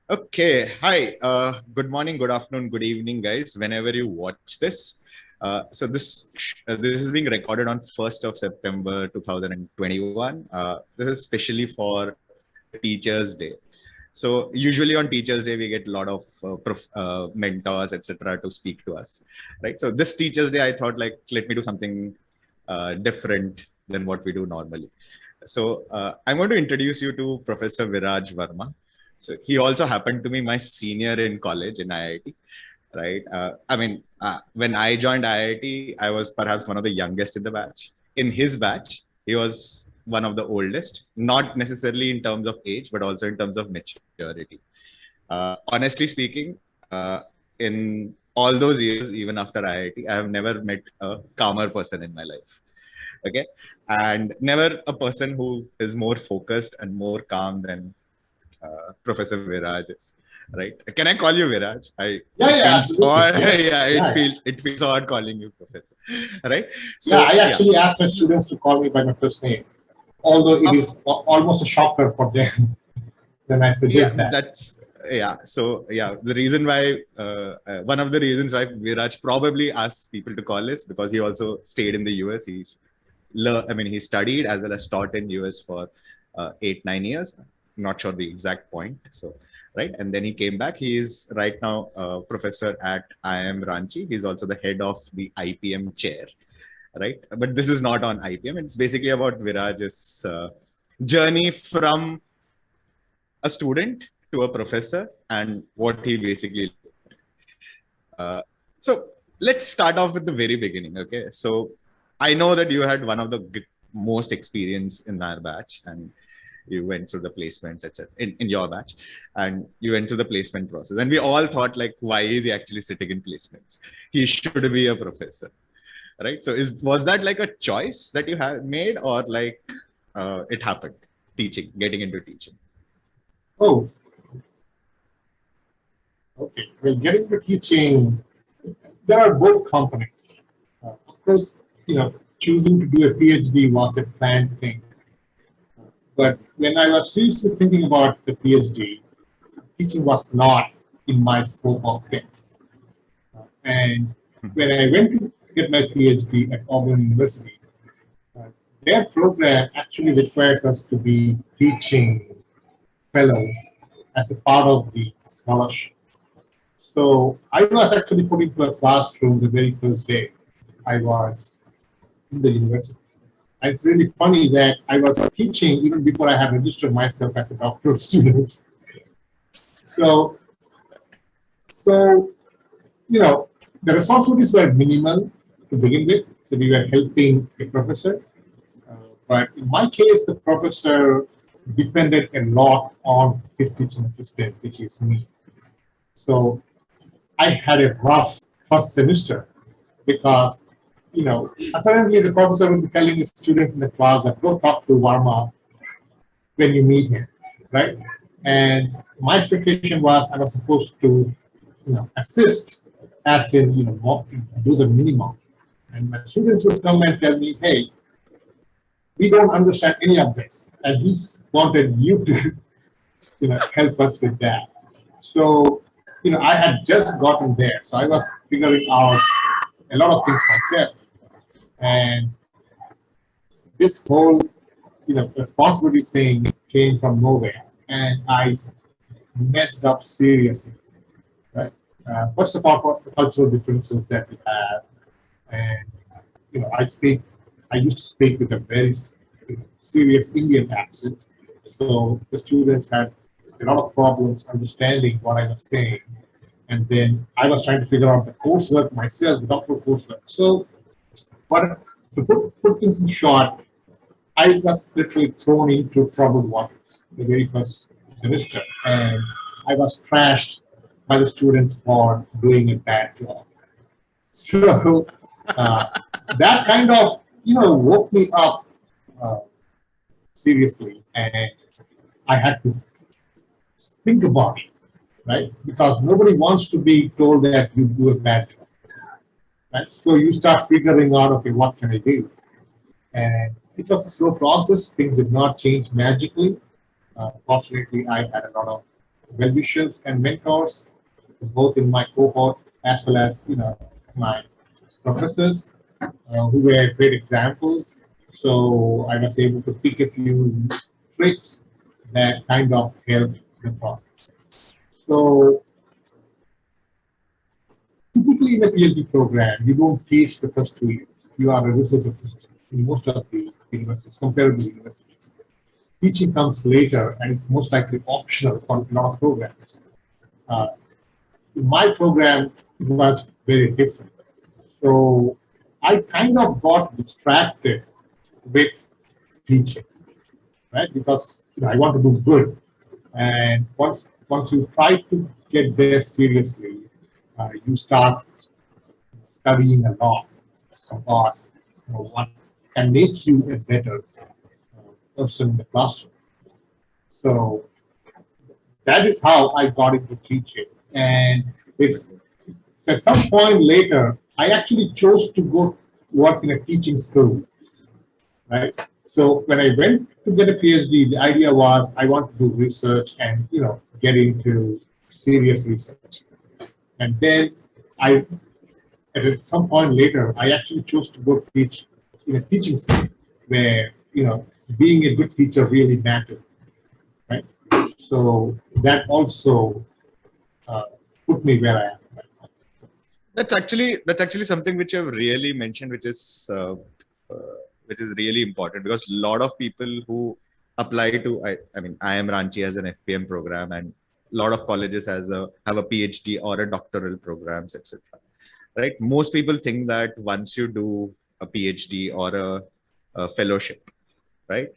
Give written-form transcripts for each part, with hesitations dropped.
Okay. Hi. Good morning, good afternoon, good evening, guys. Whenever you watch this, this is being recorded on 1st of September 2021. This is especially for the Teachers' Day. So usually on Teachers' Day, we get a lot of mentors, etc., to speak to us, right? So this Teachers' Day, I thought like let me do something different than what we do normally. So I'm going to introduce you to Professor Viraj Varma. So he also happened to be my senior in college in IIT, right? When I joined IIT, I was perhaps one of the youngest in the batch. In his batch, he was one of the oldest, not necessarily in terms of age, but also in terms of maturity. Honestly speaking, in all those years, even after IIT, I have never met a calmer person in my life. Okay, and never a person who is more focused and more calm than Professor Viraj is, right? Can I call you Viraj? Yeah, It yeah, feels absolutely. odd. Yeah, Yeah, yeah, it feels odd calling you Professor, right? yeah. I So yeah, actually asked my students to call me by my first name, although it of is almost a shocker for them when I yeah, suggest that. that's yeah. So yeah, the reason why one of the reasons why Viraj probably asks people to call is because he also stayed in the US. He studied as well as taught in US for 8-9 years. Not sure the exact point. So, right, and then he came back. He is right now a professor at IIM Ranchi. He's also the head of the IPM chair, right? But this is not on IPM. It's basically about Viraj's journey from a student to a professor and what he basically. So let's start off with the very beginning. Okay, so I know that you had one of the most experience in our batch, and you went through the placements, etc. In your batch, and you went through the placement process, and we all thought like, why is he actually sitting in placements? He should be a professor, right? So was that like a choice that you have made, or like it happened? Teaching, getting into teaching. Oh, okay. Well, getting to teaching, there are both components. Of course, choosing to do a PhD was a planned thing. But when I was seriously thinking about the PhD, teaching was not in my scope of things. And when I went to get my PhD at Auburn University, uh, their program actually requires us to be teaching fellows as a part of the scholarship. So I was actually put into a classroom the very first day I was in the university. And it's really funny that I was teaching even before I had registered myself as a doctoral student. So, so the responsibilities were minimal to begin with. So we were helping a professor. But in my case, the professor depended a lot on his teaching assistant, which is me. So I had a rough first semester because, apparently the professor would be telling his students in the class that go talk to Varma when you meet him, right? And my expectation was I was supposed to, assist as in, do the minimum. And my students would come and tell me, hey, we don't understand any of this. And he wanted you to, help us with that. So, I had just gotten there. So I was figuring out a lot of things myself. And this whole, responsibility thing came from nowhere. And I messed up seriously, right? First of all, for the cultural differences that we have. And, I used to speak with a very serious Indian accent. So the students had a lot of problems understanding what I was saying. And then I was trying to figure out the coursework myself, the doctoral coursework. So, but to put things in short, I was literally thrown into troubled waters the very first semester. And I was trashed by the students for doing a bad job. So uh, that kind of, woke me up uh, seriously. And I had to think about it, right? Because nobody wants to be told that you do a bad job, right? So you start figuring out, okay, what can I do? And it was a slow process. Things did not change magically. Fortunately, I had a lot of well-wishers and mentors, both in my cohort as well as my professors who were great examples. So I was able to pick a few tricks that kind of helped the process. So typically in a PhD program, you don't teach the first 2 years. You are a research assistant in most of the universities, comparable universities. Teaching comes later, and it's most likely optional for a lot of programs. Uh, in my program, it was very different. So I kind of got distracted with teaching, right? Because I want to do good, and once you try to get there seriously, you start studying a lot about what can make you a better person in the classroom. So that is how I got into teaching, and it's so at some point later, I actually chose to go work in a teaching school, right? So when I went to get a PhD, the idea was I want to do research and get into serious research. And then I, at some point later, I actually chose to go teach in a teaching school where being a good teacher really mattered, right? So that also put me where I am. That's actually something which I've really mentioned, which is really important, because a lot of people who apply to I mean IIM Ranchi as an FPM program, and a lot of colleges have a PhD or a doctoral programs, etc. Right? Most people think that once you do a PhD or a fellowship, right,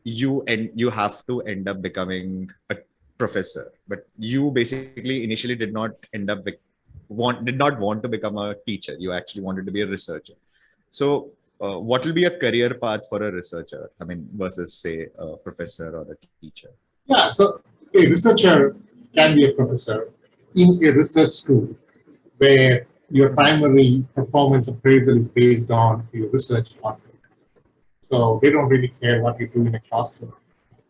you have to end up becoming a professor. But you basically initially did not end up did not want to become a teacher. You actually wanted to be a researcher. So what will be a career path for a researcher? I mean, versus say a professor or a teacher? Yeah, so a researcher can be a professor in a research school where your primary performance appraisal is based on your research output. So they don't really care what you do in a classroom.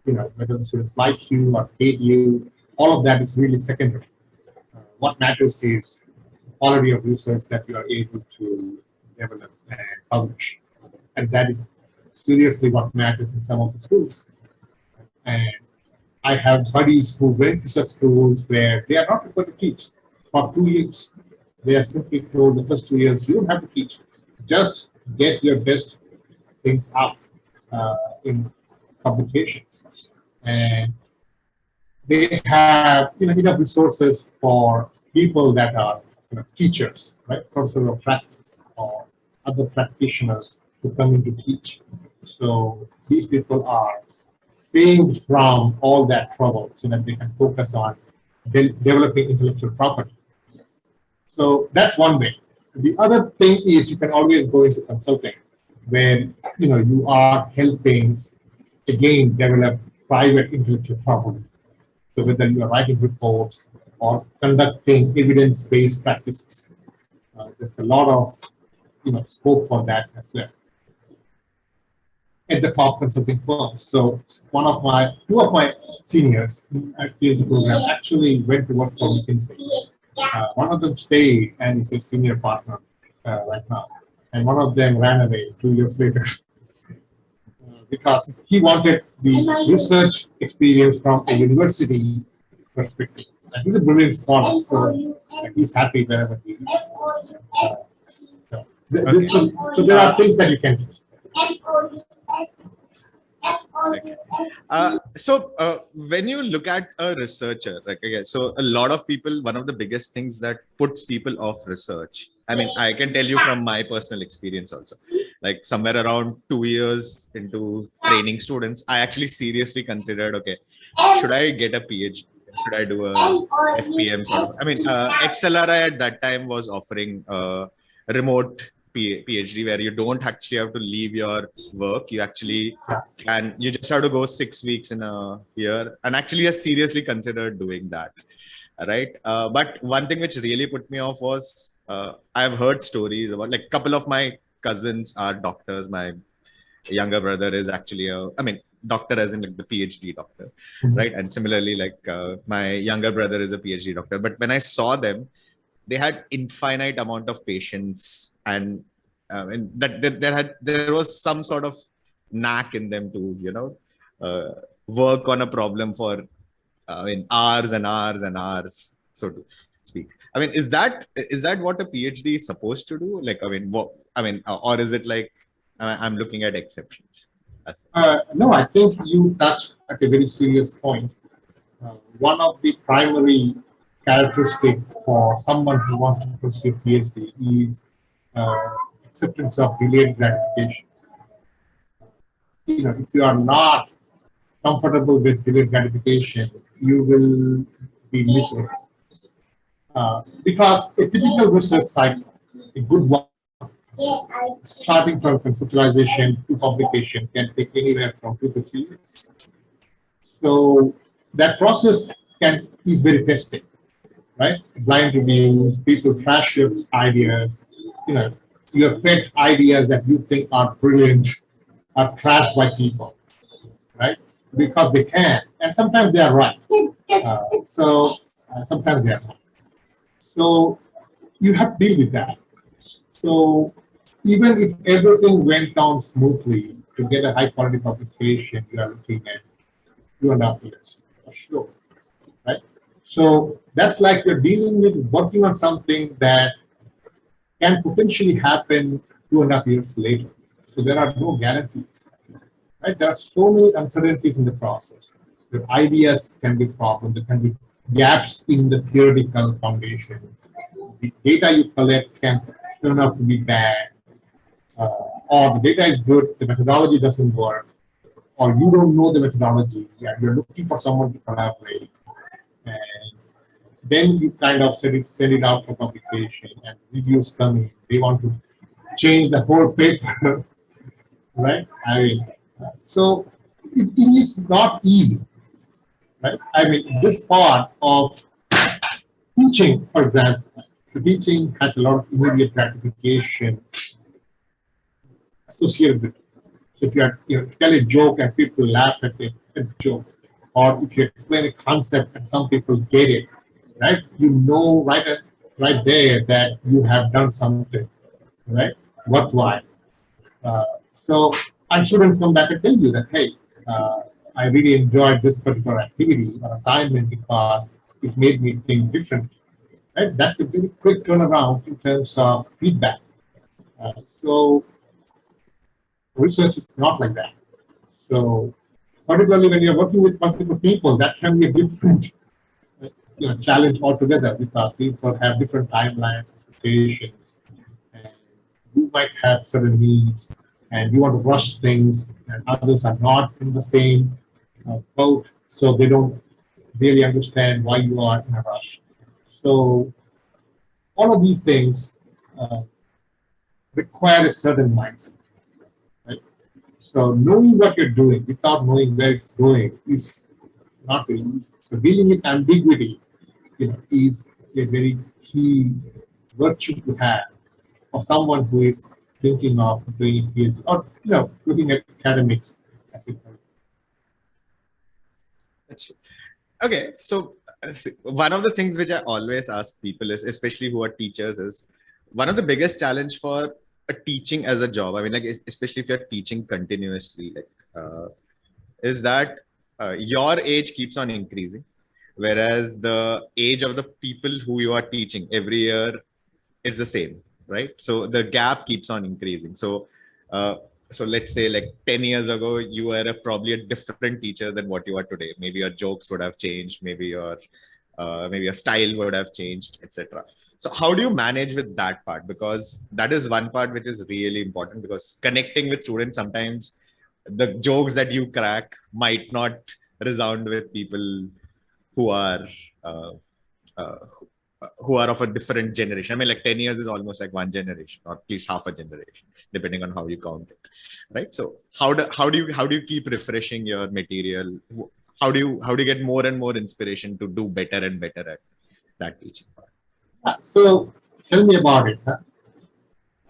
Whether the students like you or hate you, all of that is really secondary. What matters is the quality of research that you are able to develop and publish. And that is seriously what matters in some of the schools. And I have buddies who went to such schools where they are not required to teach. For 2 years, they are simply told the first 2 years, you don't have to teach. Just get your best things out in publications. And they have enough resources for people that are teachers, right? Professors of practice or other practitioners to come in to teach. So these people are saved from all that trouble so that they can focus on developing intellectual property. So that's one way. The other thing is you can always go into consulting where you are helping again develop private intellectual property. So whether you are writing reports or conducting evidence-based practices, there's a lot of scope for that as well at the top consulting firms. So two of my seniors at PhD program actually went to work for McKinsey. One of them stayed and is a senior partner right now, and one of them ran away 2 years later because he wanted the research experience from a university perspective. And he's a brilliant scholar, so he's happy wherever he is. So there are things that you can do. When you look at a researcher, so a lot of people, one of the biggest things that puts people off research, I mean, I can tell you from my personal experience also, like somewhere around 2 years into training students, I actually seriously considered, okay, should I get a PhD? Should I do a FPM sort of? I mean, XLRI at that time was offering a remote PhD where you don't actually have to leave your work. You actually you just have to go 6 weeks in a year, and actually I seriously considered doing that. Right. But one thing which really put me off was I've heard stories about, like, a couple of my cousins are doctors. My younger brother is actually doctor as in like the PhD doctor, Mhm. right? And similarly, like my younger brother is a PhD doctor. But when I saw them, they had infinite amount of patience, and there was some sort of knack in them to work on a problem for in hours and hours and hours, so to speak. I mean, is that what a PhD is supposed to do? Like, I mean, or is it like I'm looking at exceptions? No, I think you touched at a very serious point. One of the primary characteristics for someone who wants to pursue PhD is acceptance of delayed gratification. If you are not comfortable with delayed gratification, you will be miserable. Because a typical research cycle, a good one, starting from conceptualization to publication, can take anywhere from 2 to 3 years. So that process is very testing, right? Blind reviews, people trash your ideas, you know, your pet ideas that you think are brilliant are trashed by people, right? Because they can, and sometimes they are right. Sometimes they are wrong. So you have to deal with that. So even if everything went down smoothly to get a high quality publication, you are looking at 2.5 years for sure, right? So that's like you're dealing with working on something that can potentially happen 2.5 years later. So there are no guarantees, right? There are so many uncertainties in the process. Your ideas can be problems. There can be gaps in the theoretical foundation. The data you collect can turn out to be bad, or the data is good, the methodology doesn't work, or you don't know the methodology, and you're looking for someone to collaborate, and then you kind of send it out for publication, and reviews come in. They want to change the whole paper, right? I mean, so it is not easy, right? I mean, this part of teaching, for example, the teaching has a lot of immediate gratification associated with it. So if you tell a joke and people laugh at the joke, or if you explain a concept and some people get it, right? You know right there that you have done something, right? Worthwhile. So and students come back and tell you that, hey, I really enjoyed this particular activity or assignment because it made me think differently. Right? That's a very quick turnaround in terms of feedback. So research is not like that. So particularly when you're working with multiple people, that can be a different challenge altogether because people have different timelines, expectations, and you might have certain needs, and you want to rush things, and others are not in the same boat, so they don't really understand why you are in a rush. So all of these things require a certain mindset. Right? So knowing what you're doing without knowing where it's going is not very easy. So dealing with ambiguity, is a very key virtue to have for someone who is thinking of doing PhD or looking at academics as a career. That's true. Okay, so one of the things which I always ask people is, especially who are teachers, is one of the biggest challenge for a teaching as a job. I mean, like especially if you're teaching continuously, like is that your age keeps on increasing, whereas the age of the people who you are teaching every year is the same, right? So the gap keeps on increasing. So so let's say like 10 years ago, you were probably a different teacher than what you are today. Maybe your jokes would have changed, maybe your style would have changed, etc. So how do you manage with that part? Because that is one part which is really important, because connecting with students, sometimes the jokes that you crack might not resound with people who are uh, uh, who are of a different generation. I mean, like 10 years is almost like one generation, or at least half a generation, depending on how you count it, right? So how do you keep refreshing your material? How do you get more and more inspiration to do better and better at that teaching part? So tell me about it.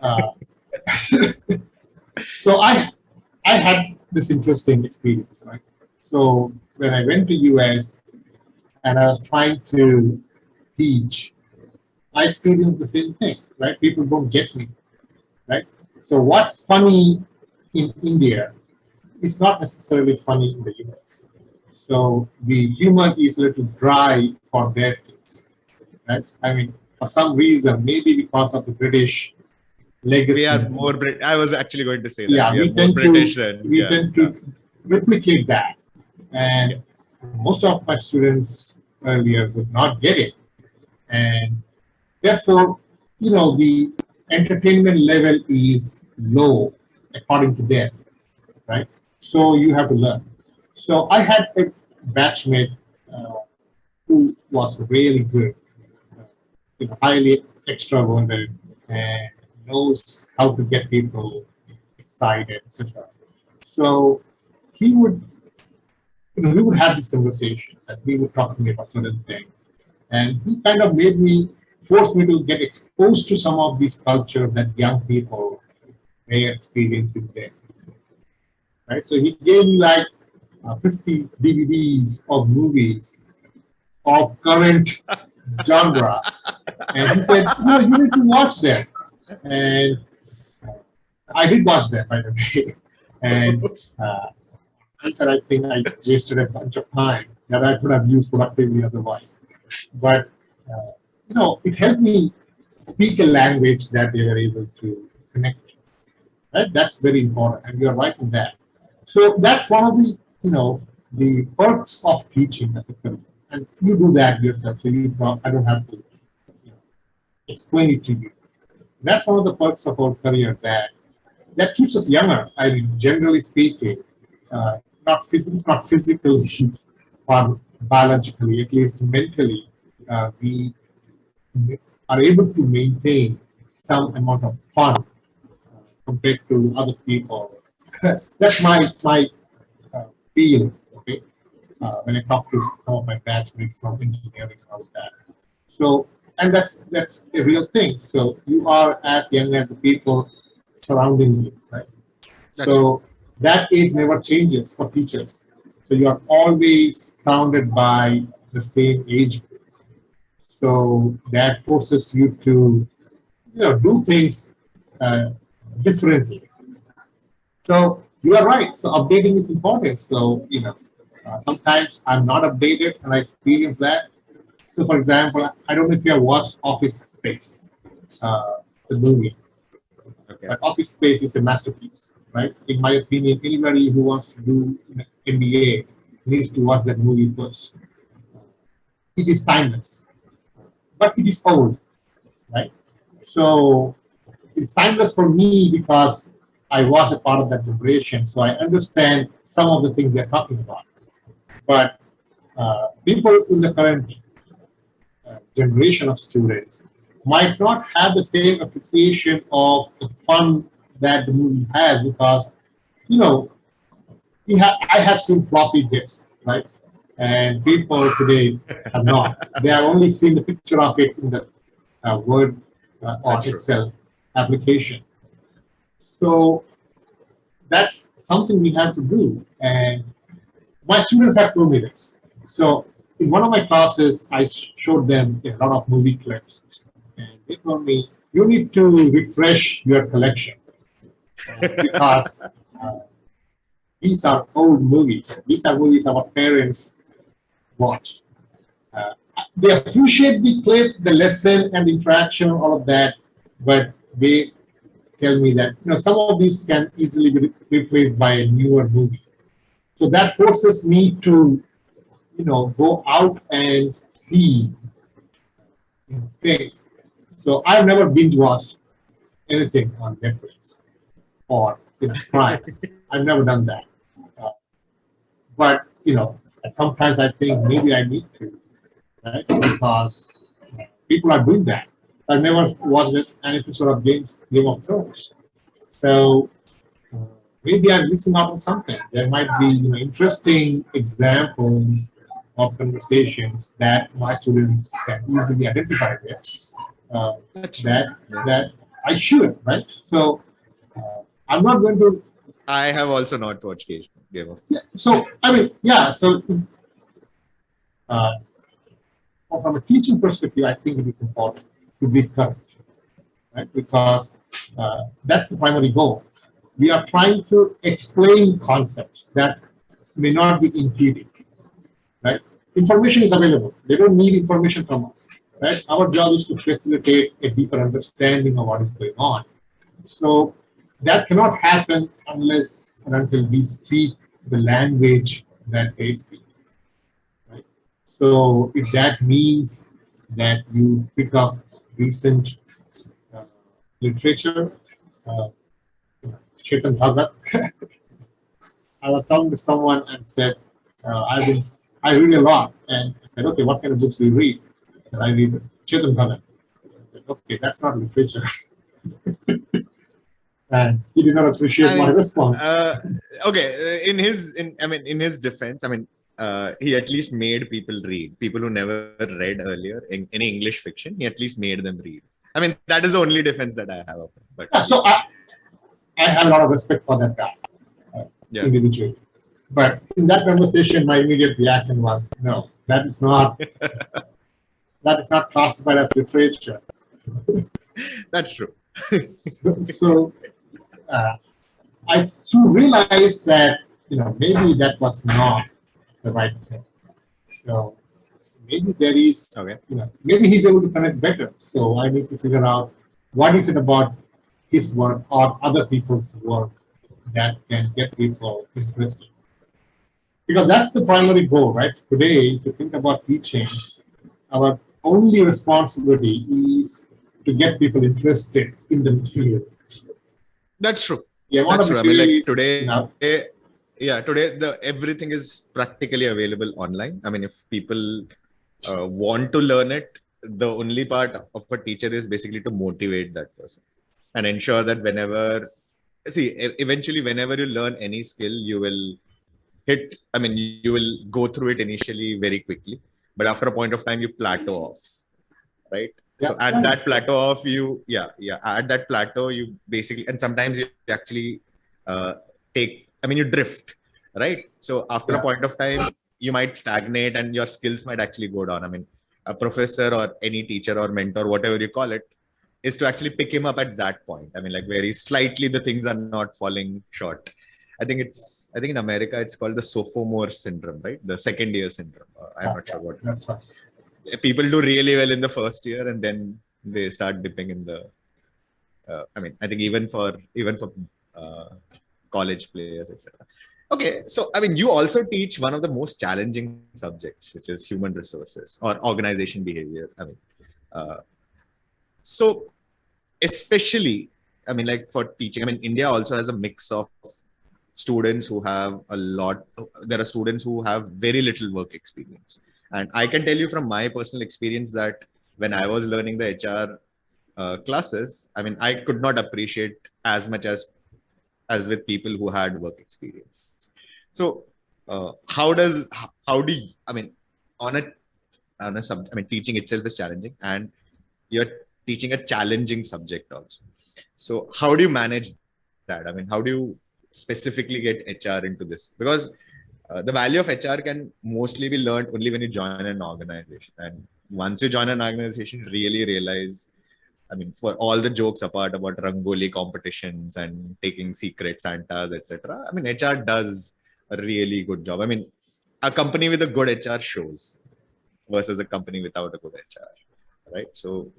Huh? So I had this interesting experience, right? So when I went to US and I was trying to teach, I experienced the same thing, right? People don't get me, right? So what's funny in India is not necessarily funny in the US. So the humor is a little dry for their kids, right? I mean, for some reason, maybe because of the British legacy. We are more I was actually going to say that. Yeah, we are more British than we tend to replicate that. And most of my students earlier would not get it. And therefore, the entertainment level is low according to them, right? So you have to learn. So I had a batchmate who was really good, highly extroverted, and knows how to get people excited, etc. So he would, we would have these conversations, and he would talk to me about certain things, and he kind of forced me to get exposed to some of these cultures that young people may experience in there. Right? So he gave me like 50 DVDs of movies of current genre, and he said, "No, you need to watch them." And I did watch them, by the way. And I think I wasted a bunch of time that I could have used productively otherwise. But it helped me speak a language that they were able to connect with. Right? That's very important, and you're right in that. So that's one of the perks of teaching as a career, and you do that yourself. So I don't have to explain it to you. That's one of the perks of our career that keeps us younger. I mean, generally speaking, not physically or biologically, at least mentally, we are able to maintain some amount of fun compared to other people. That's my feeling. Okay, when I talk to some of my batchmates from engineering and all that. So, and that's a real thing. So you are as young as the people surrounding you, right? So that age never changes for teachers. So you are always surrounded by the same age group. So that forces you to, do things differently. So you are right. So updating is important. So sometimes I'm not updated, and I experience that. So for example, I don't know if you have watched Office Space, the movie. Okay. But Office Space is a masterpiece, right? In my opinion, anybody who wants to do MBA needs to watch that movie first. It is timeless, but it is old, right? So it's timeless for me because I was a part of that generation, so I understand some of the things they're talking about. But people in the current generation of students might not have the same appreciation of the fun that the movie has because, I have seen floppy disks, right? And people today have not. They have only seen the picture of it in the Word or Excel application. So that's something we have to do. And my students have told me this. So in one of my classes, I showed them a lot of movie clips. And they told me, you need to refresh your collection because these are old movies. These are movies our parents watch. They appreciate the clip, the lesson, and the interaction, all of that, but they tell me that some of these can easily be replaced by a newer movie. So that forces me to go out and see things. So I've never binge watched anything on Netflix or Prime. I've never done that. But sometimes I think maybe I need to, right? Because people are doing that. I've never watched an episode of Game of Thrones, so maybe I'm missing out on something. There might be interesting examples of conversations that my students can easily identify with. That I should, right? So I'm not going to I have also not watched Game of. Yeah. So I mean, yeah. So uh, from a teaching perspective, I think it is important to be current, right? Because that's the primary goal. We are trying to explain concepts that may not be intuitive, right? Information is available. They don't need information from us, right? Our job is to facilitate a deeper understanding of what is going on. So that cannot happen unless and until we speak the language that they speak, right? So if that means that you pick up recent uh, literature, uh, Chetan Bhagat, I was talking to someone and said, I read a lot. And I said, okay, what kind of books do you read? And I read Chetan Bhagat. I said, okay, that's not literature. And he did not appreciate my response. Okay, in his defense, he at least made people read. People who never read earlier in any English fiction, he at least made them read. I mean, that is the only defense that I have of him. But yeah, so I have a lot of respect for that guy, individually. But in that conversation, my immediate reaction was, no, that is not classified as literature. That's true. So I soon realized that maybe that was not the right thing. So maybe there is, maybe he's able to connect better. So I need to figure out what is it about his work or other people's work that can get people interested. Because that's the primary goal, right? Today, to think about teaching, our only responsibility is to get people interested in the material. That's true. Yeah, that's true. I mean, like today, today everything is practically available online. I mean, if people want to learn it, the only part of a teacher is basically to motivate that person and ensure that eventually whenever you learn any skill, you will you will go through it initially very quickly, but after a point of time, you plateau off, right? Yeah, so at that plateau of at that plateau, you basically, and sometimes you actually you drift, right? So after a point of time, you might stagnate and your skills might actually go down. I mean, a professor or any teacher or mentor, whatever you call it, is to actually pick him up at that point. I mean, like where he's slightly, the things are not falling short. I think in America, it's called the sophomore syndrome, right? The second year syndrome. I'm not sure what. That's right. People do really well in the first year and then they start dipping in the, I think even for college players, etc. Okay. So, I mean, you also teach one of the most challenging subjects, which is human resources or organization behavior. So especially, like for teaching, India also has a mix of students who have there are students who have very little work experience. And I can tell you from my personal experience that when I was learning the HR classes, I could not appreciate as much as with people who had work experience. So how do you, on a teaching itself is challenging and you're teaching a challenging subject also. So how do you manage that? How do you specifically get HR into this? Because the value of HR can mostly be learned only when you join an organization. And once you join an organization, you really realize, for all the jokes apart about Rangoli competitions and taking secret Santas, etc. HR does a really good job. A company with a good HR shows versus a company without a good HR, right? So,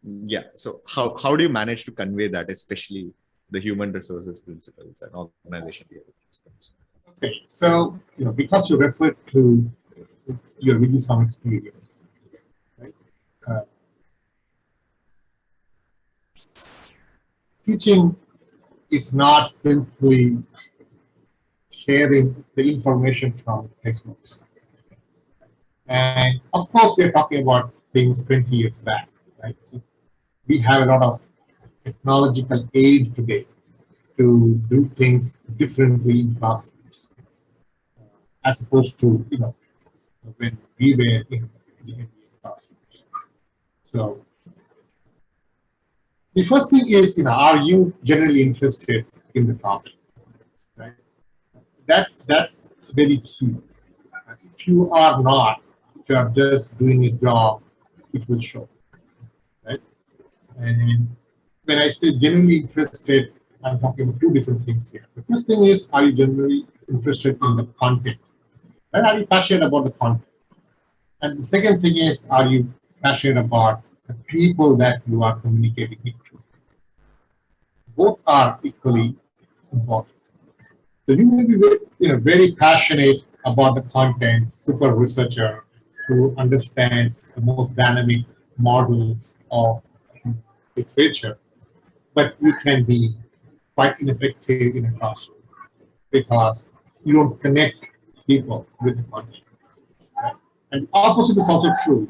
yeah. So how do you manage to convey that, especially the human resources principles and organization behavior principles? Okay, so because you referred to your really some experience, right? Teaching is not simply sharing the information from textbooks. And of course, we're talking about things 20 years back, right? So we have a lot of technological aid today to do things differently in classrooms, as opposed to when we were in the MBA classrooms. So the first thing is, are you generally interested in the topic? that's very key. If you are not, if you are just doing a job, it will show, right? And when I say genuinely interested, I'm talking about two different things here. The first thing is, are you genuinely interested in the content? Right? Are you passionate about the content? And the second thing is, are you passionate about the people that you are communicating with? Both are equally important. So you may be very, very passionate about the content, super researcher who understands the most dynamic models of literature, but you can be quite ineffective in a classroom because you don't connect people with the content. Right? And the opposite is also true.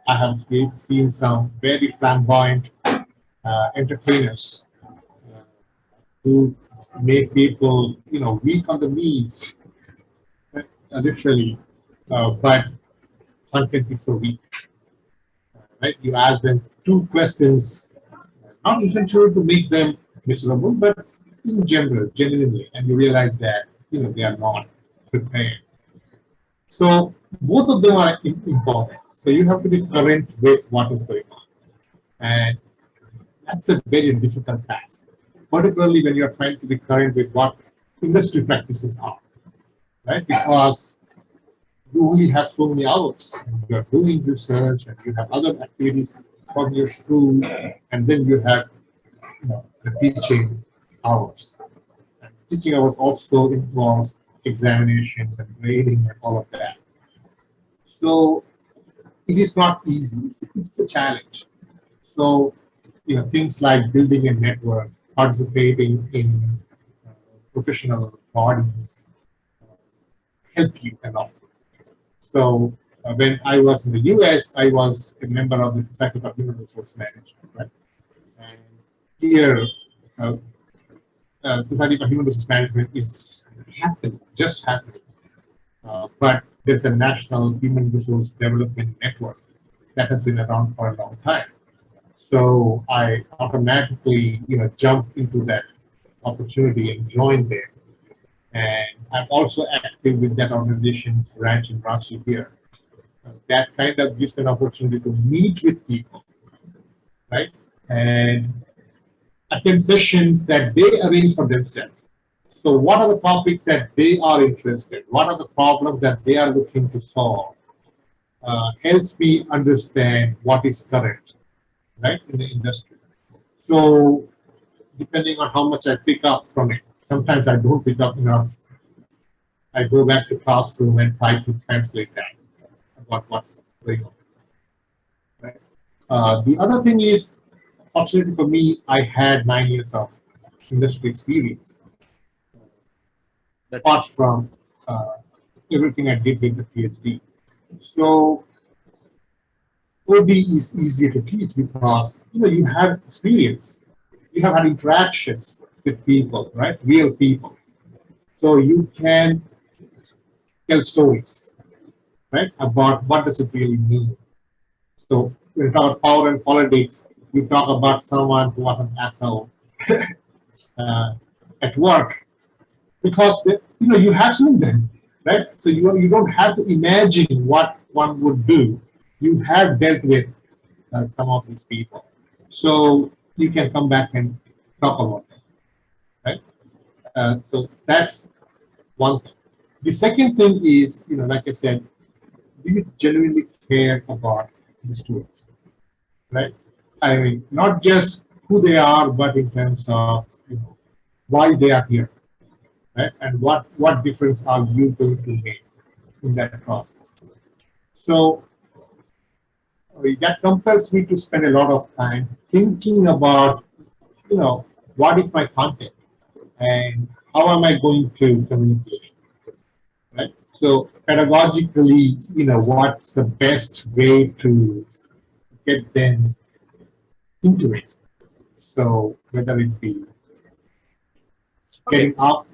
I have seen some very flamboyant entertainers who make people, weak on the knees, literally, but content is so weak. Right? You ask them two questions, not intentionally to make them miserable, but in general, genuinely, and you realize that they are not prepared. So both of them are important. So you have to be current with what is going on, and that's a very difficult task, particularly when you are trying to be current with what industry practices are, right? Because you only have so many hours. You are doing research, and you have other activities from your school, and then you have the teaching hours. And teaching hours also involves examinations and grading and all of that. So it is not easy. It's a challenge. So things like building a network, participating in professional bodies help you a lot. So when I was in the US, I was a member of the Society of Human Resource Management, right? And here, Society for Human Resource Management is just happening. But there's a national human resource development network that has been around for a long time. So I automatically, jumped into that opportunity and joined there. And I'm also active with that organization's branch in Ranchi here. That kind of gives an opportunity to meet with people, right? And attend sessions that they arrange for themselves. So what are the topics that they are interested? What are the problems that they are looking to solve? Helps me understand what is current, right, in the industry. So depending on how much I pick up from it, sometimes I don't pick up enough. I go back to classroom and try to translate that about what's going on. Right? The other thing is, fortunately for me, I had 9 years of industry experience. Apart from everything I did with the PhD. So OB is easier to teach because you have experience. You have had interactions with people, right? Real people. So you can tell stories, right? About what does it really mean. So when you talk about power and politics, you talk about someone who was an asshole at work, because you have seen them, right? So you don't have to imagine what one would do. You have dealt with some of these people, so you can come back and talk about them, right? So that's one thing. The second thing is, like I said, do you genuinely care about the students, right? I mean, not just who they are, but in terms of why they are here. Right? And what difference are you going to make in that process? So that compels me to spend a lot of time thinking about, what is my content and how am I going to communicate, right? So pedagogically, what's the best way to get them into it? So whether it be getting out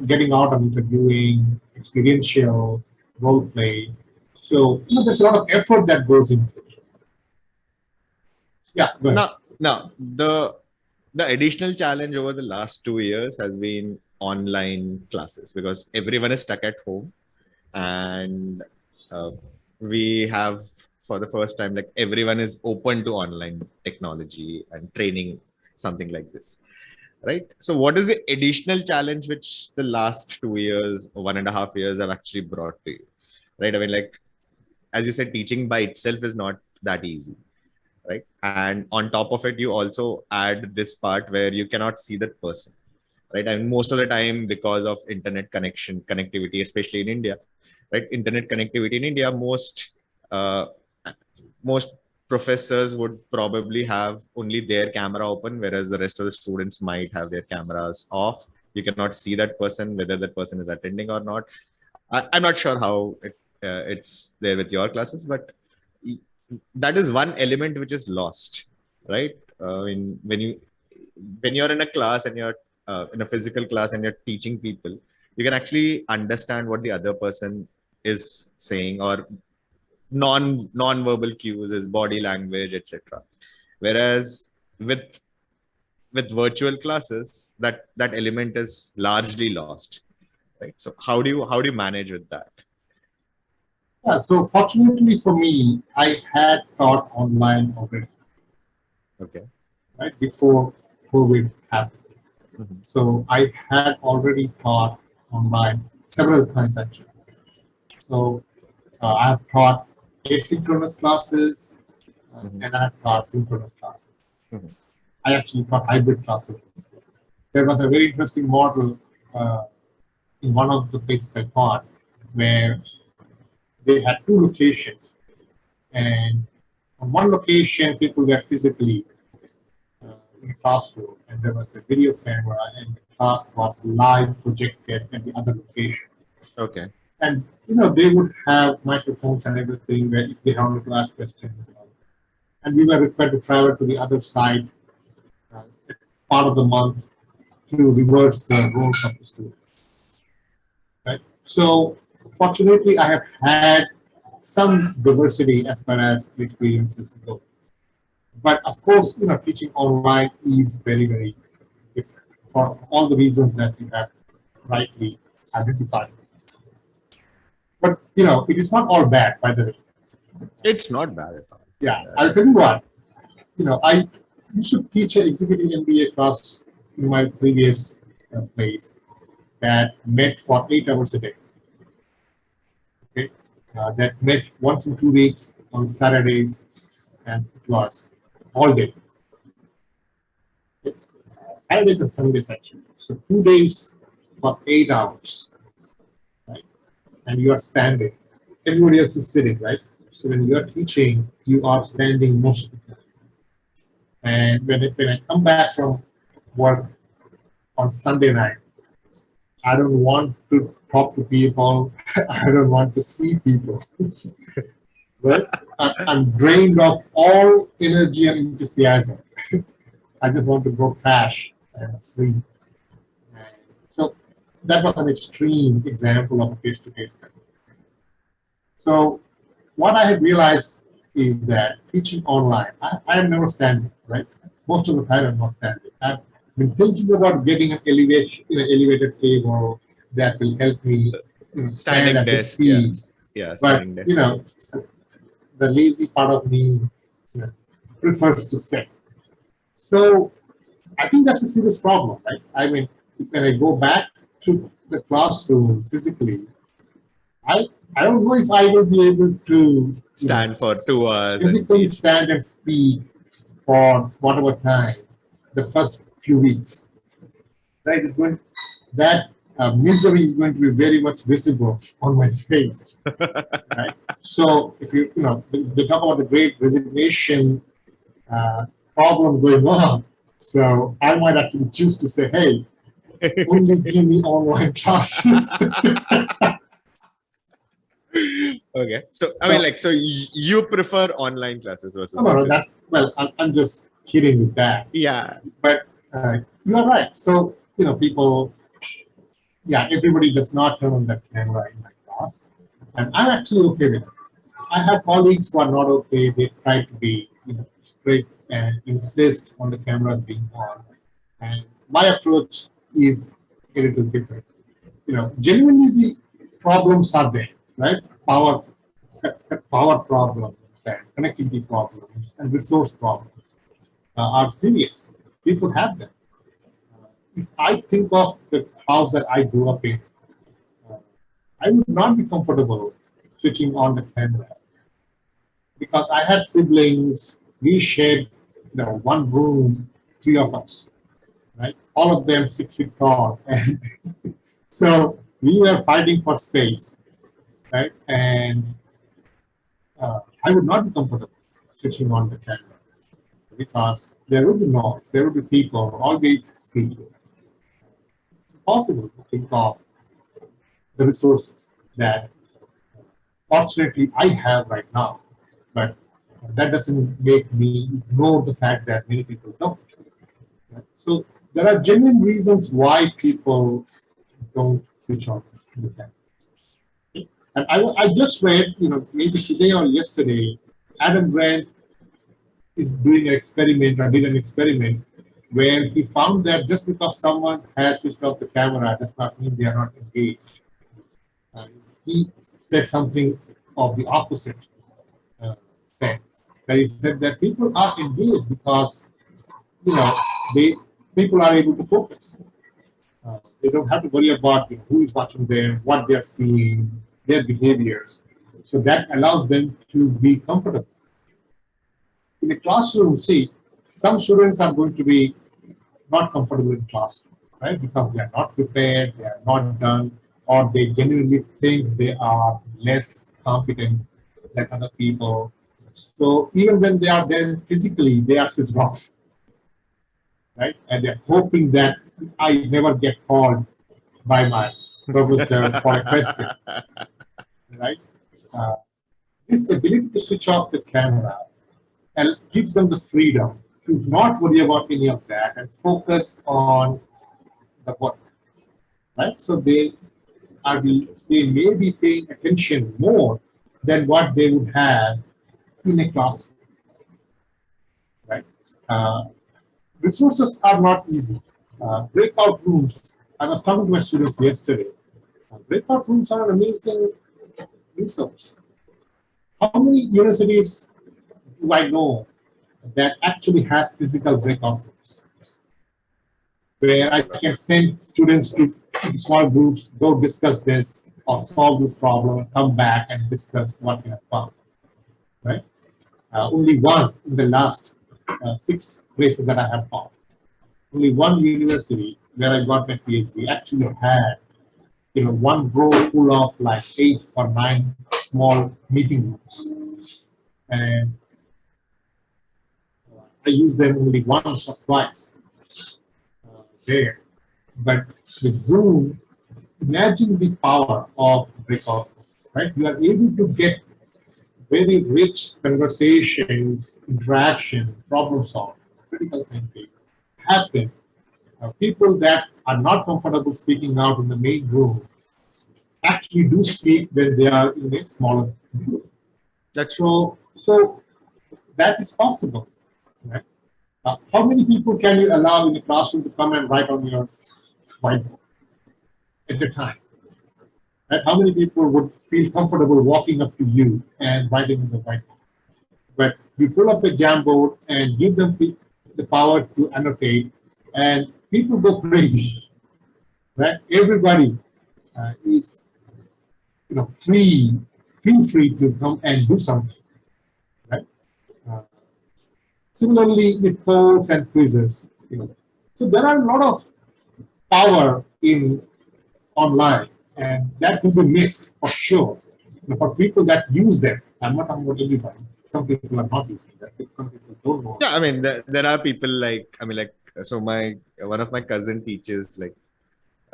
and interviewing, experiential, role play. So there's a lot of effort that goes into it. Yeah, go ahead. Now the additional challenge over the last 2 years has been online classes because everyone is stuck at home, and we have for the first time like everyone is open to online technology and training, something like this, right? So what is the additional challenge which the last 2 years or 1.5 years have actually brought to you, right? I mean, like, as you said, teaching by itself is not that easy, right? And on top of it, you also add this part where you cannot see that person, right? And most of the time, because of internet connectivity, especially in India, right? Internet connectivity in India, uh, most professors would probably have only their camera open, whereas the rest of the students might have their cameras off. You cannot see that person, whether that person is attending or not. I'm not sure how it's there with your classes, but that is one element which is lost, right? When you're in a class and you're in a physical class and you're teaching people, you can actually understand what the other person is saying, or non-verbal cues, is body language, etc. Whereas with virtual classes, that element is largely lost, right? So how do you manage with that? Yeah, so fortunately for me, I had taught online already, Okay. right, before COVID happened. Mhm. So I had already taught online several times actually. So I have taught asynchronous classes Mhm. and I have taught synchronous classes. Mhm. I actually taught hybrid classes. There was a very interesting model in one of the places I taught where they had two locations, and on one location people were physically in a classroom, and there was a video camera, and the class was live projected at the other location. Okay. And they would have microphones and everything where if they wanted to ask questions. And we were required to travel to the other side part of the month to reverse the roles of the students. Right? So fortunately, I have had some diversity as far as the experiences go. But of course, teaching online is very, very different for all the reasons that you have rightly identified. But it is not all bad, by the way. It's not bad at all. Yeah, I'll tell you what. I used to teach an executive MBA class in my previous place that met for 8 hours a day. Okay, that met once in 2 weeks on Saturdays, and it was all day. Okay? Saturdays and Sundays actually. So 2 days for 8 hours, right? And you are standing. Everybody else is sitting, right? So when you are teaching, you are standing most of the time. And when I come back from work on Sunday night, I don't want to talk to people. I don't want to see people. Right? I'm drained of all energy and enthusiasm. I just want to go crash and sleep. And so that was an extreme example of a face-to-face study. So what I have realized is that teaching online, I am never standing, right? Most of the time I'm not standing. I've been thinking about getting an elevated table that will help me stand Standing as a desk, yeah. speed. Yeah, But standing desk. the lazy part of me prefers to sit. So I think that's a serious problem, right? I mean, when I go back to the classroom physically, I I don't know if I will be able to Stand for 2 hours and physically teach. stand and speak for whatever time the first few weeks. Right? It's going that misery is going to be very much visible on my face. Right? So if they talk about the great resignation uh, problem going on, so I might actually choose to say, hey, only give me online classes. Okay. So I mean, like, so you prefer online classes versus No, that's well. I'm just kidding with that. yeah. But you are right. So people, yeah, everybody does not turn on the camera in my class, and I'm actually okay with it. I have colleagues who are not okay. They try to be strict and insist on the camera being on. And my approach is a little different. Genuinely the problems are there, right? Power problems and connectivity problems and resource problems are serious. People have them. If I think of the house that I grew up in, uh, I would not be comfortable switching on the camera because I had siblings. We shared, one room, three of us, right? All of them 6 feet tall, and so we were fighting for space, right? And I would not be comfortable switching on the camera because there would be noise, there would be people always speaking. It's impossible to think of the resources that fortunately I have right now, but that doesn't make me ignore the fact that many people don't. Right? So there are genuine reasons why people don't switch on the camera. And I just read, maybe today or yesterday, Adam Grant is doing an experiment or did an experiment where he found that just because someone has switched off the camera does not mean they are not engaged. He said something of the opposite sense. That he said that people are engaged because they people are able to focus. They don't have to worry about who is watching them, what they're seeing, their behaviors. So that allows them to be comfortable. In a classroom, see, some students are going to be not comfortable in classroom, right? Because they are not prepared, they are not done, or they genuinely think they are less competent than other people. So even when they are there physically, they are switched off, right? And they're hoping that I never get called by my professor for a question, right? Uh, this ability to switch off the camera and gives them the freedom to not worry about any of that and focus on the work, right? So they may be paying attention more than what they would have in a classroom, right? Resources are not easy. Breakout rooms. I was talking to my students yesterday. Breakout rooms are an amazing resource. How many universities do I know that actually has physical breakout rooms where I can send students to small groups, go discuss this or solve this problem, come back and discuss what we have found, right? Only one in the last 6 places that I have found. Only one university where I got my PhD actually had, one row full of like 8 or 9 small meeting rooms, and I use them only once or twice there. But with Zoom, imagine the power of breakout, right? You are able to get very rich conversations, interactions, problem solving, critical thinking happen. People that are not comfortable speaking out in the main room actually do speak when they are in a smaller group. So that is possible. Right? How many people can you allow in a classroom to come and write on your whiteboard at a time? Right? How many people would feel comfortable walking up to you and writing on the whiteboard? But you pull up a Jamboard and give them the power to annotate, and people go crazy. Right? Everybody is feel free to come and do something. Right? Uh, Similarly, with polls and quizzes, so there are a lot of power in online, and that will be mixed for sure. For people that use them, I'm not talking about everybody. Some people are not using that. Some people don't know. Yeah, I mean, there are people so one of my cousin teaches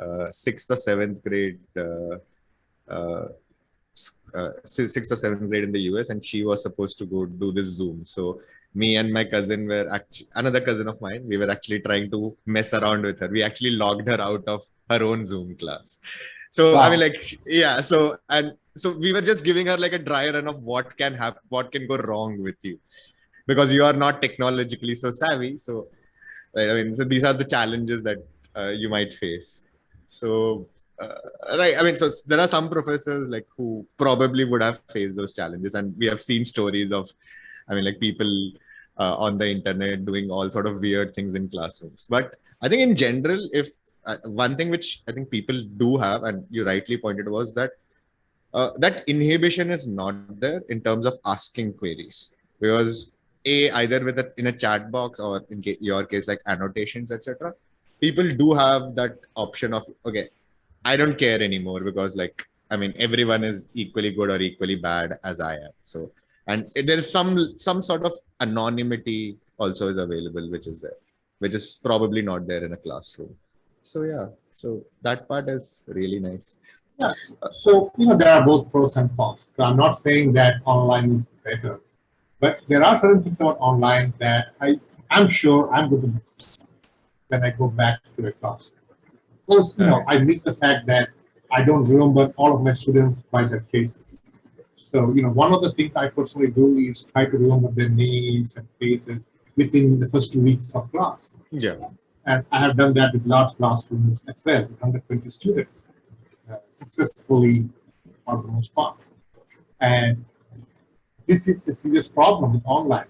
6th or 7th grade, 6th or 7th grade in the US, and she was supposed to go do this Zoom. So me and my cousin were actually, another cousin of mine, we were actually trying to mess around with her. We actually logged her out of her own Zoom class. So, Wow. I mean, yeah. So we were just giving her a dry run of what can happen, what can go wrong with you, because you are not technologically so savvy. So, right, I mean, so these are the challenges that you might face. So, right. I mean, so there are some professors like who probably would have faced those challenges, and we have seen stories of, I mean, like people on the internet doing all sort of weird things in classrooms. But I think in general, if one thing which I think people do have, and you rightly pointed, was that that inhibition is not there in terms of asking queries, because either with in a chat box or in your case like annotations, etc., people do have that option of, okay, I don't care anymore, because like, I mean, everyone is equally good or equally bad as I am. So, and there is some sort of anonymity also is available, which is there, which is probably not there in a classroom. So yeah, so that part is really nice. Yes. So, there are both pros and cons. So I'm not saying that online is better, but there are certain things about online that I'm sure I'm going to miss when I go back to a class. Of course, I miss the fact that I don't remember all of my students by their faces. So, one of the things I personally do is try to remember their names and faces within the first 2 weeks of class. Yeah. And I have done that with large classrooms as well, with 120 students, successfully for the most part. And this is a serious problem with online,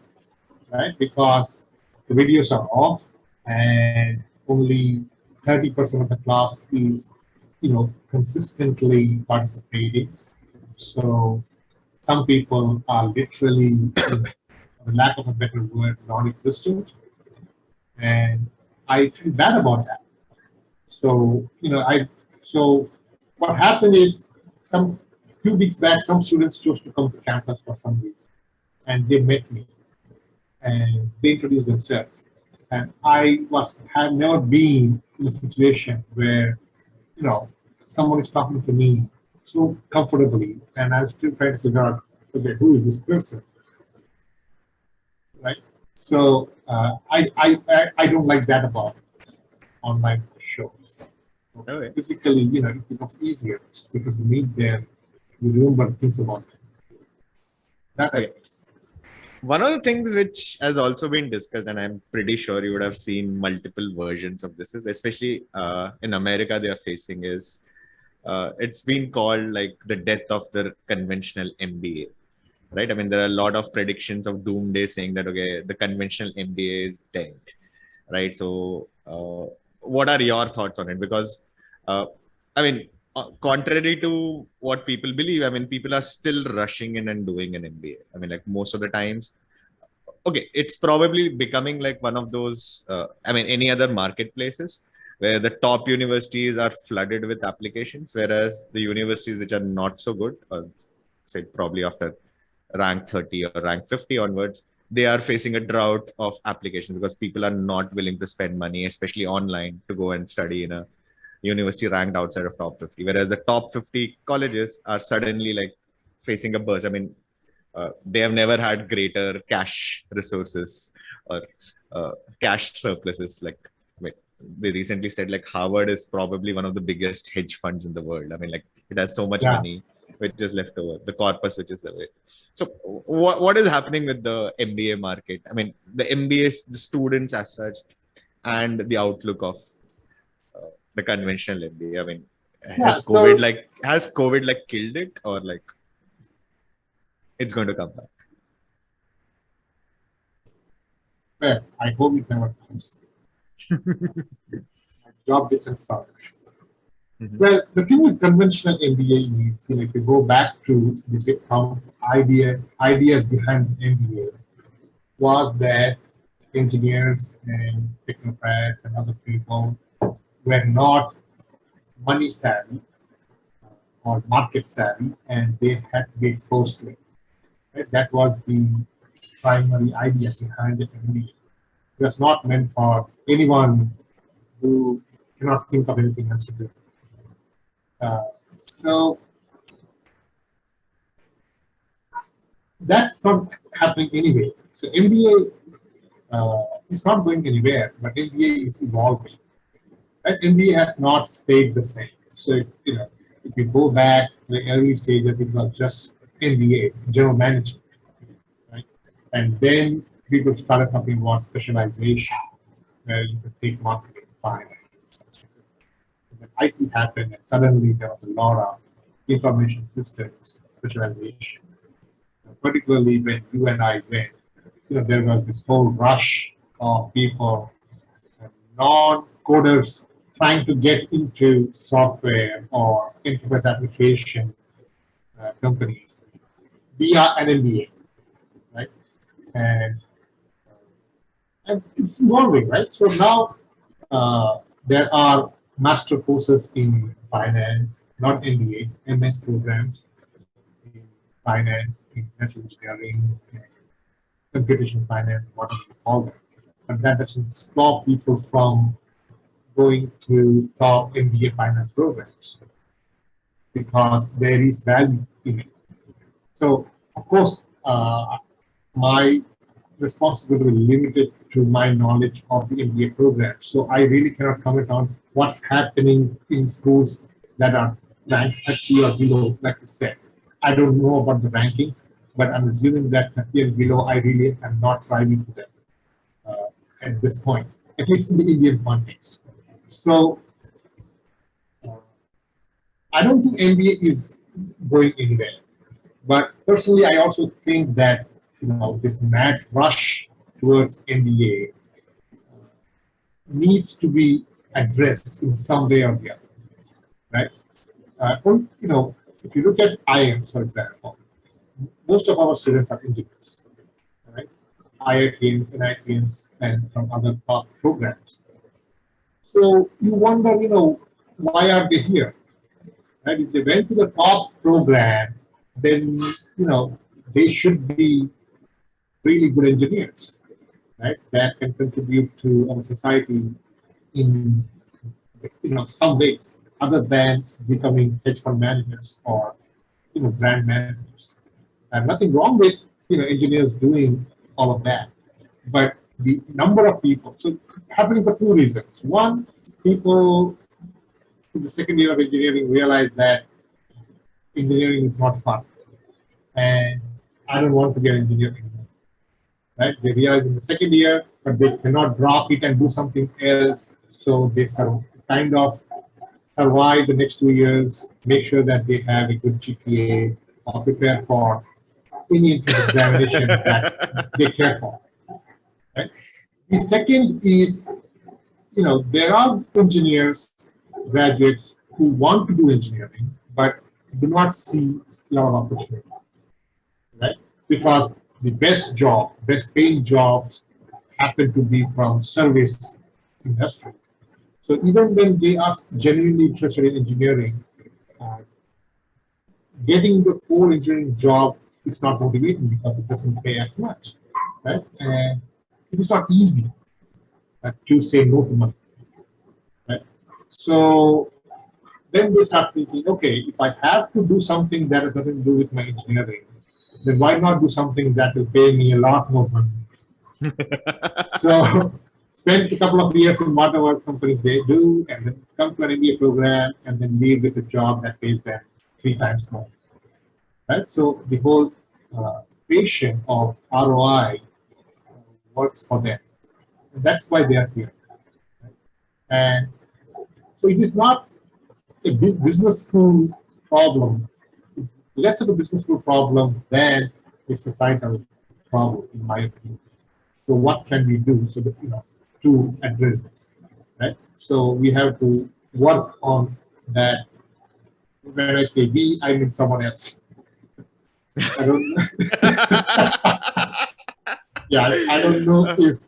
right? Because the videos are off and only 30% of the class is, consistently participating. So some people are literally, for lack of a better word, non-existent. And I feel bad about that. So, so what happened is some few weeks back, some students chose to come to campus for some reason, and they met me and they introduced themselves. And I had never been in a situation where, someone is talking to me so comfortably, and I'm still trying to figure out, okay, who is this person, right? So I don't like that about online shows. Okay. Physically, it becomes easier because you meet there, you remember things about them. That Okay. One of the things which has also been discussed, and I'm pretty sure you would have seen multiple versions of this, is especially in America they are facing is it's been called like the death of the conventional MBA, right? I mean, there are a lot of predictions of doomsday saying that, okay, the conventional MBA is dead, right? So what are your thoughts on it? Because I mean, contrary to what people believe, I mean, people are still rushing in and doing an MBA. I mean, like most of the times, okay, it's probably becoming like one of those, I mean, any other marketplaces where the top universities are flooded with applications, whereas the universities which are not so good, say probably after rank 30 or rank 50 onwards, they are facing a drought of applications because people are not willing to spend money, especially online, to go and study in a university ranked outside of top 50. Whereas the top 50 colleges are suddenly like facing a burst. I mean, they have never had greater cash resources or cash surpluses. Like, I mean, they recently said like Harvard is probably one of the biggest hedge funds in the world. I mean, like it has so much money which is left over, the corpus which is away. So what is happening with the MBA market? I mean, the MBA, the students as such, and the outlook of the conventional MBA. I mean, has COVID like killed it, or like it's going to come back? well, I hope it never comes. My job didn't start. Mm-hmm. Well, the thing with conventional MBA is, if you go back to the ideas behind the MBA, was that engineers and technocrats and other people were not money savvy or market savvy, and they had to be exposed to it. Right? That was the primary idea behind the MBA. It was not meant for anyone who cannot think of anything else to do. So that's not happening anyway. So MBA is not going anywhere, but MBA is evolving. Right? MBA has not stayed the same. So if you go back to the early stages, it was just MBA, general management, right? And then people started talking about specialization, where you could take marketing, finance, when IT happened, and suddenly there was a lot of information systems specialization. Particularly when you and I went, there was this whole rush of people, non-coders, trying to get into software or enterprise application companies via an MBA, right? And, and it's evolving, right? So now there are master courses in finance, not MBAs, MS programs in finance, in financial engineering, computational finance, whatever you call them. But that doesn't stop people from going to top MBA finance programs because there is value in it. So, of course, my responsibility is limited to my knowledge of the MBA program. So I really cannot comment on what's happening in schools that are ranked 30 or below, like you said. I don't know about the rankings, but I'm assuming that 30 and below, I really am not driving to them at this point, at least in the Indian context. So I don't think MBA is going anywhere. But personally, I also think that this mad rush towards MBA needs to be addressed in some way or the other, right? If you look at IIMs, for example, most of our students are engineers, right? IITs, NITs, and from other top programs. So you wonder, why are they here? Right? If they went to the top program, then they should be really good engineers, right? That can contribute to our society in some ways, other than becoming hedge fund managers or brand managers. And nothing wrong with engineers doing all of that, but the number of people. So happening for two reasons. One, people in the second year of engineering realize that engineering is not fun, and I don't want to be an engineer anymore. Right? They realize in the second year, but they cannot drop it and do something else. So they kind of survive the next 2 years, make sure that they have a good GPA, or prepare for any entrance examination that they care for. Right? The second is, there are engineers, graduates who want to do engineering, but do not see a lot of opportunity, right? Because the best paying jobs happen to be from service industries. So even when they are genuinely interested in engineering, getting the core engineering job is not motivating because it doesn't pay as much, right? And it is not easy to say no to money, right? So then they start thinking, okay, if I have to do something that has nothing to do with my engineering, then why not do something that will pay me a lot more money? So spend a couple of years in whatever companies they do, and then come to an MBA program, and then leave with a job that pays them 3 times more. Right? So the whole equation of ROI works for them. And that's why they are here. Right? And so it is not a business school problem. It's less of a business school problem than a societal problem, in my opinion. So what can we do so that, to address this, right? So we have to work on that. When I say we, I mean someone else. I don't yeah, I don't know if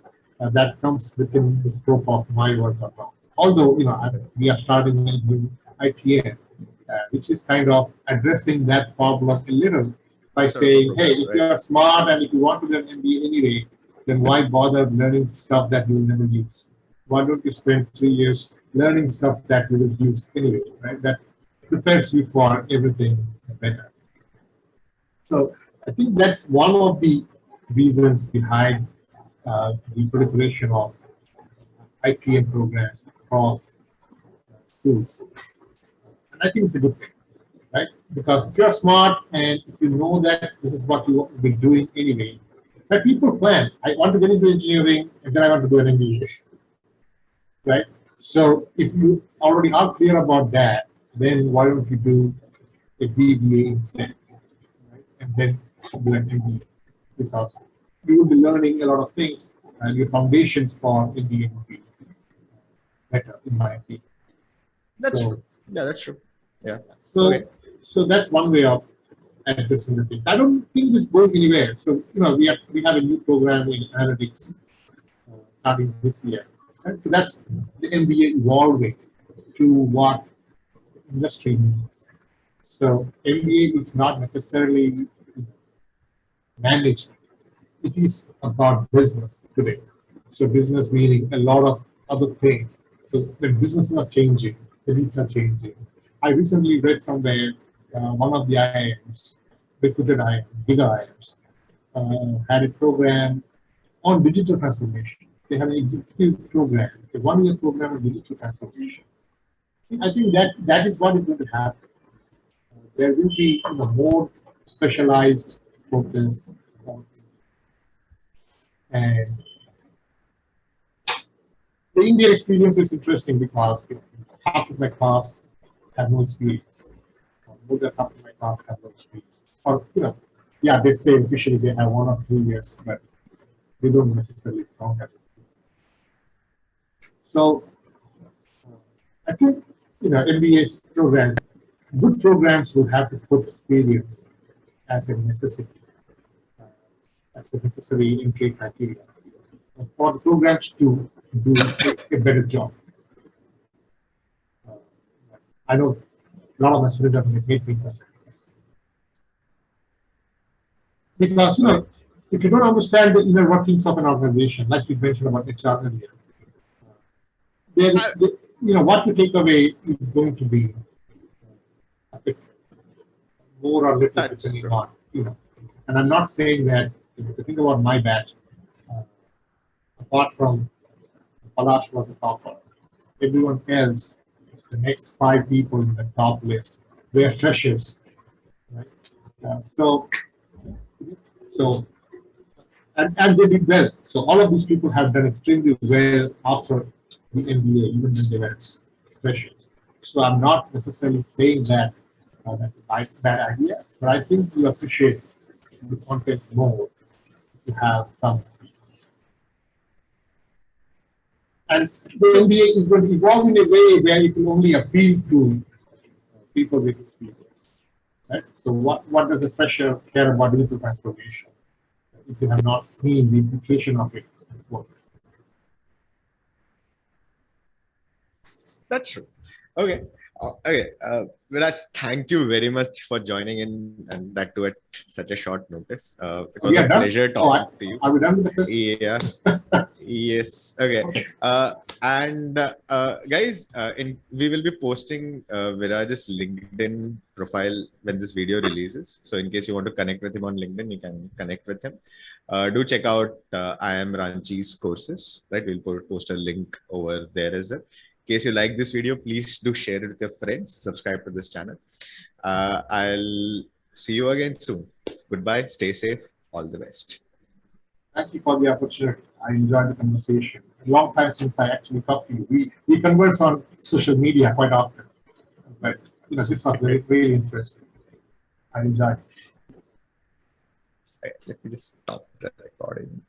that comes within the scope of my work or not. Although, we are starting with IPM, which is kind of addressing that problem a little by saying, hey, if you are smart and if you want to do an MBA anyway, then why bother learning stuff that you will never use? Why don't you spend 3 years learning stuff that you will use anyway, right? That prepares you for everything better. So I think that's one of the reasons behind the proliferation of IPM programs across schools. And I think it's a good thing, right? Because if you're smart and if you know that this is what you will be doing anyway, but people plan, I want to get into engineering and then I want to do an MBA, right? So if you already are clear about that, then why don't you do a BBA instead, right? And then do an MBA, because you will be learning a lot of things, and your foundations for MBA will be better, in my opinion. That's So, true. Yeah, that's true. Yeah. So, Okay. so that's one way of addressing the things. I don't think this is going anywhere. So, we have a new program in analytics starting this year. Right? So that's the MBA evolving to what industry needs. So MBA is not necessarily managed. It is about business today. So business meaning a lot of other things. So when businesses are changing, the needs are changing. I recently read somewhere one of the IIMs, reputed IIMs, bigger IIMs, had a program on digital transformation. They have an executive program, a one-year program on digital transformation. I think that is what is going to happen. There will be more specialized focus, and the Indian experience is interesting because half of my class have no experience. More than half of my class have no experience. Or yeah, they say officially they have 1 or 2 years, but they don't necessarily count as it. So I think MBA's program, good programs would have to put experience as a necessity, as a necessary entry criteria for the programs to do a better job. I know a lot of my students are going to hate me for saying this. Because, if you don't understand the inner workings of an organization, like you mentioned about HR earlier, then what you take away is going to be a bit more or little depending on, And I'm not saying that, if you think about my batch, apart from Palash was the topper, everyone else, the next 5 people in the top list, they are freshers, right? So and they did well. So all of these people have done extremely well after the MBA, even when they were freshers. So I'm not necessarily saying that that's a bad idea, but I think you appreciate the content more to have some. And the MBA is going to evolve in a way where it will only appeal to people with experience. Right? So what does a fresher care about digital transformation if you have not seen the implication of it work? That's true. Okay. Okay. Viraj, thank you very much for joining in, and that too at such a short notice. It was a pleasure talking to you. Are we done with the questions? Yeah. Yes. Okay. Guys, we will be posting Viraj's LinkedIn profile when this video releases. So in case you want to connect with him on LinkedIn, you can connect with him. Do check out IIM Ranchi's courses. Right, we'll post a link over there as well. In case you like this video, please do share it with your friends. Subscribe to this channel. I'll see you again soon. Goodbye. Stay safe. All the best. Thank you for the opportunity. I enjoyed the conversation. A long time since I actually talked to you. We converse on social media quite often, but this was very, very interesting. I enjoyed it. Let me just stop the recording.